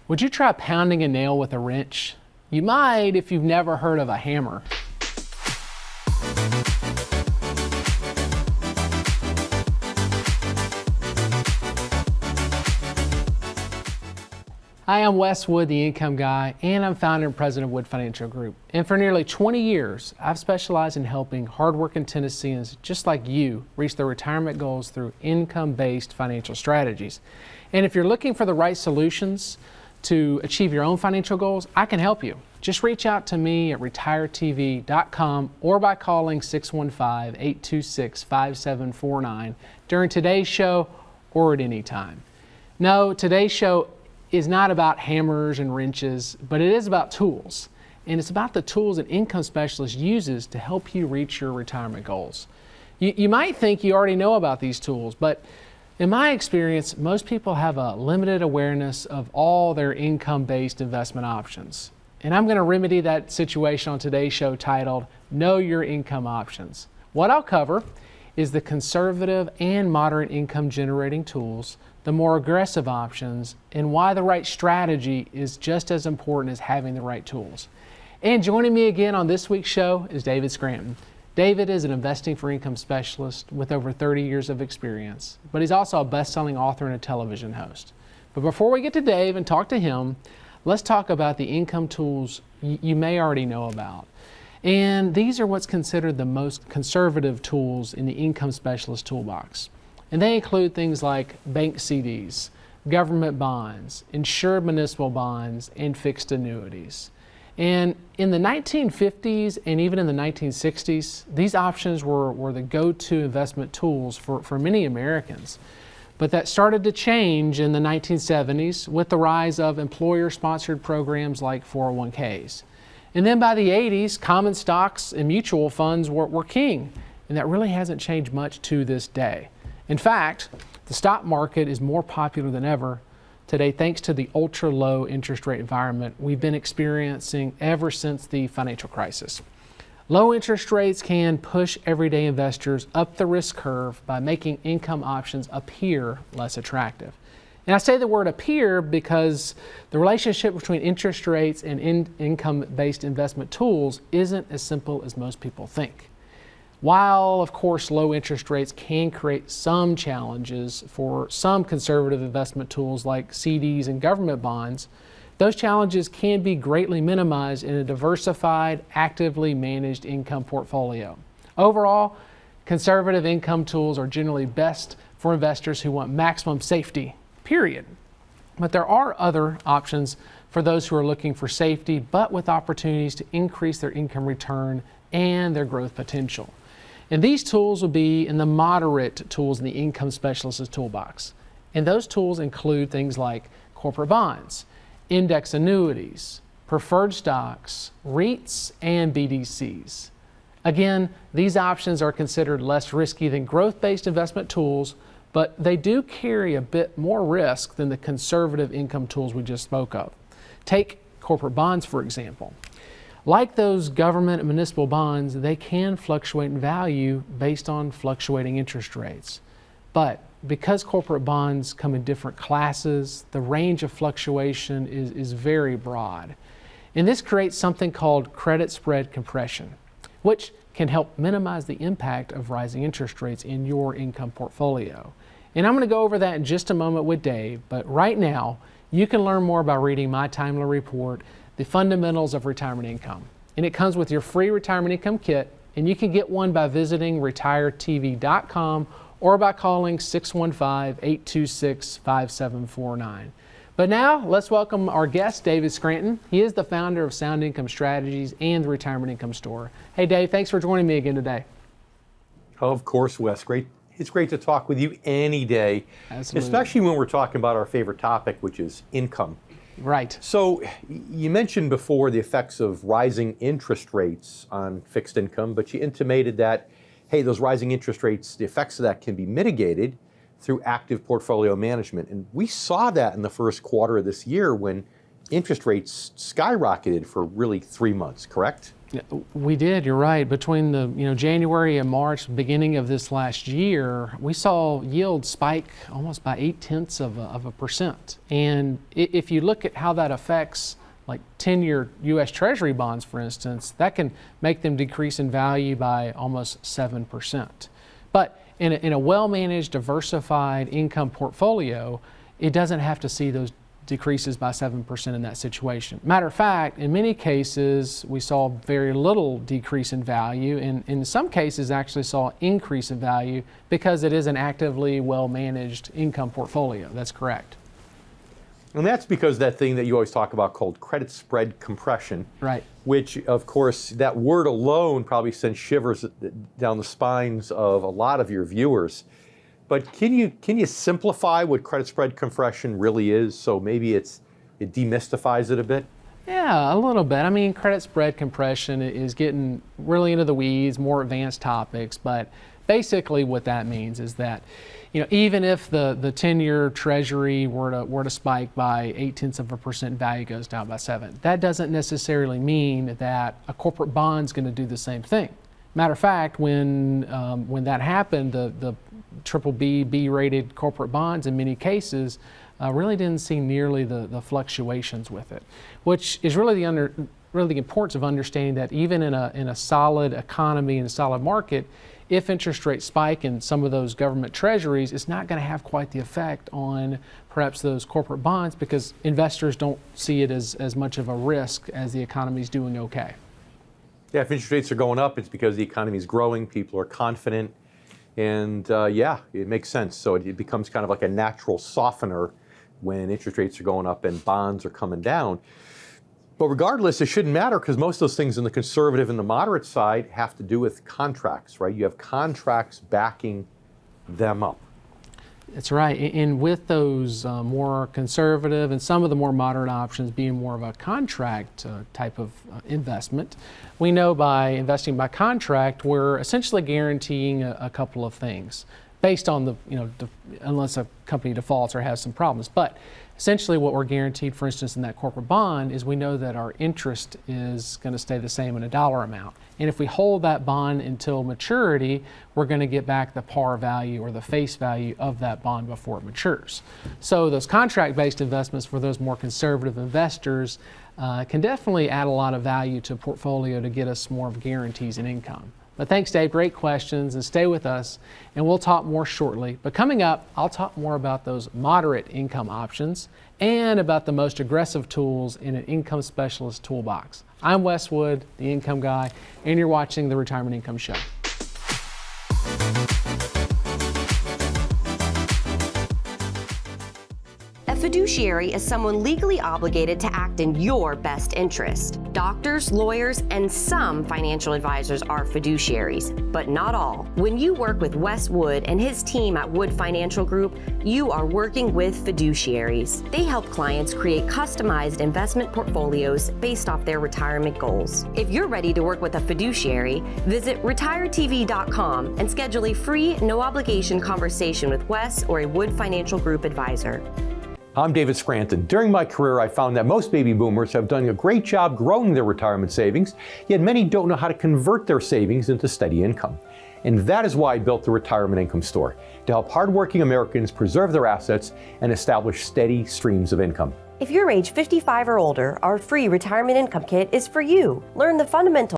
Would you try pounding a nail with a wrench? You might if you've never heard of a hammer. Hi, I'm Wes Wood, the Income Guy, and I'm founder and president of Wood Financial Group. And for nearly 20 years, I've specialized in helping hardworking Tennesseans just like you reach their retirement goals through income-based financial strategies. And if you're looking for the right solutions to achieve your own financial goals, I can help you. Just reach out to me at retiretv.com or by calling 615-826-5749 during today's show or at any time. No, today's show is not about hammers and wrenches, but it is about tools. And it's about the tools an income specialist uses to help you reach your retirement goals. You might think you already know about these tools, but in my experience, most people have a limited awareness of all their income-based investment options. And I'm going to remedy that situation on today's show titled, Know Your Income Options. What I'll cover is the conservative and moderate income generating tools, the more aggressive options, and why the right strategy is just as important as having the right tools. And joining me again on this week's show is David Scranton. David is an investing for income specialist with over 30 years of experience, but he's also a best-selling author and a television host. But before we get to Dave and talk to him, let's talk about the income tools you may already know about. And these are what's considered the most conservative tools in the income specialist toolbox. And they include things like bank CDs, government bonds, insured municipal bonds, and fixed annuities. And in the 1950s and even in the 1960s, these options were the go-to investment tools for many Americans. But that started to change in the 1970s with the rise of employer-sponsored programs like 401ks. And then by the 80s, common stocks and mutual funds were king. And that really hasn't changed much to this day. In fact, the stock market is more popular than ever today thanks to the ultra-low interest rate environment we've been experiencing ever since the financial crisis. Low interest rates can push everyday investors up the risk curve by making income options appear less attractive. And I say the word appear because the relationship between interest rates and income-based investment tools isn't as simple as most people think. While, of course, low interest rates can create some challenges for some conservative investment tools like CDs and government bonds, those challenges can be greatly minimized in a diversified, actively managed income portfolio. Overall, conservative income tools are generally best for investors who want maximum safety, period. But there are other options for those who are looking for safety, but with opportunities to increase their income return and their growth potential. And these tools will be in the moderate tools in the income specialist's toolbox. And those tools include things like corporate bonds, index annuities, preferred stocks, REITs, and BDCs. Again, these options are considered less risky than growth-based investment tools, but they do carry a bit more risk than the conservative income tools we just spoke of. Take corporate bonds, for example. Like those government and municipal bonds, they can fluctuate in value based on fluctuating interest rates. But because corporate bonds come in different classes, the range of fluctuation is very broad. And this creates something called credit spread compression, which can help minimize the impact of rising interest rates in your income portfolio. And I'm going to go over that in just a moment with Dave, but right now, you can learn more by reading my timely report, The Fundamentals of Retirement Income. And it comes with your free retirement income kit, and you can get one by visiting retiretv.com or by calling 615-826-5749. But now, let's welcome our guest, David Scranton. He is the founder of Sound Income Strategies and the Retirement Income Store. Hey, Dave, thanks for joining me again today. Oh, of course, Wes. It's great to talk with you any day, Absolutely. Especially when we're talking about our favorite topic, which is income. Right. So you mentioned before the effects of rising interest rates on fixed income, but you intimated that, hey, those rising interest rates, the effects of that can be mitigated through active portfolio management. And we saw that in the first quarter of this year when interest rates skyrocketed for really 3 months, correct? We did, you're right. Between the January and March, beginning of this last year, we saw yields spike almost by 0.8%. And if you look at how that affects like 10-year U.S. Treasury bonds, for instance, that can make them decrease in value by almost 7%. But in a well-managed, diversified income portfolio, it doesn't have to see those decreases by 7% in that situation. Matter of fact, in many cases, we saw very little decrease in value, and in some cases actually saw increase in value because it is an actively well-managed income portfolio. That's correct. And that's because that thing that you always talk about called credit spread compression, right? Which, of course, that word alone probably sends shivers down the spines of a lot of your viewers. But can you simplify what credit spread compression really is? So maybe it demystifies it a bit? Yeah, a little bit. I mean, credit spread compression is getting really into the weeds, more advanced topics, but basically what that means is that, even if the 10-year Treasury were to spike by 0.8%, value goes down by 7. That doesn't necessarily mean that a corporate bond's going to do the same thing. Matter of fact, when that happened, the BBB, B-rated corporate bonds in many cases really didn't see nearly the fluctuations with it, which is really the importance of understanding that even in a solid economy and a solid market, if interest rates spike in some of those government treasuries, it's not going to have quite the effect on perhaps those corporate bonds because investors don't see it as much of a risk as the economy is doing okay. Yeah, if interest rates are going up, it's because the economy is growing, people are confident, and yeah, it makes sense. So it becomes kind of like a natural softener when interest rates are going up and bonds are coming down. But regardless, it shouldn't matter because most of those things in the conservative and the moderate side have to do with contracts, right? You have contracts backing them up. That's right. And with those more conservative and some of the more moderate options being more of a contract type of investment, we know by investing by contract, we're essentially guaranteeing a couple of things based on unless a company defaults or has some problems. But essentially what we're guaranteed, for instance, in that corporate bond is we know that our interest is going to stay the same in a dollar amount. And if we hold that bond until maturity, we're going to get back the par value or the face value of that bond before it matures. So those contract-based investments for those more conservative investors can definitely add a lot of value to a portfolio to get us more of guarantees in income. But thanks, Dave. Great questions, and stay with us, and we'll talk more shortly. But coming up, I'll talk more about those moderate income options and about the most aggressive tools in an income specialist toolbox. I'm Wes Wood, the income guy, and you're watching the Retirement Income Show. A fiduciary is someone legally obligated to act in your best interest. Doctors, lawyers, and some financial advisors are fiduciaries, but not all. When you work with Wes Wood and his team at Wood Financial Group, you are working with fiduciaries. They help clients create customized investment portfolios based off their retirement goals. If you're ready to work with a fiduciary, visit retiretv.com and schedule a free, no-obligation conversation with Wes or a Wood Financial Group advisor. I'm David Scranton. During my career, I found that most baby boomers have done a great job growing their retirement savings, yet many don't know how to convert their savings into steady income. And that is why I built the Retirement Income Store, to help hardworking Americans preserve their assets and establish steady streams of income. If you're age 55 or older, our free Retirement Income Kit is for you. Learn the fundamentals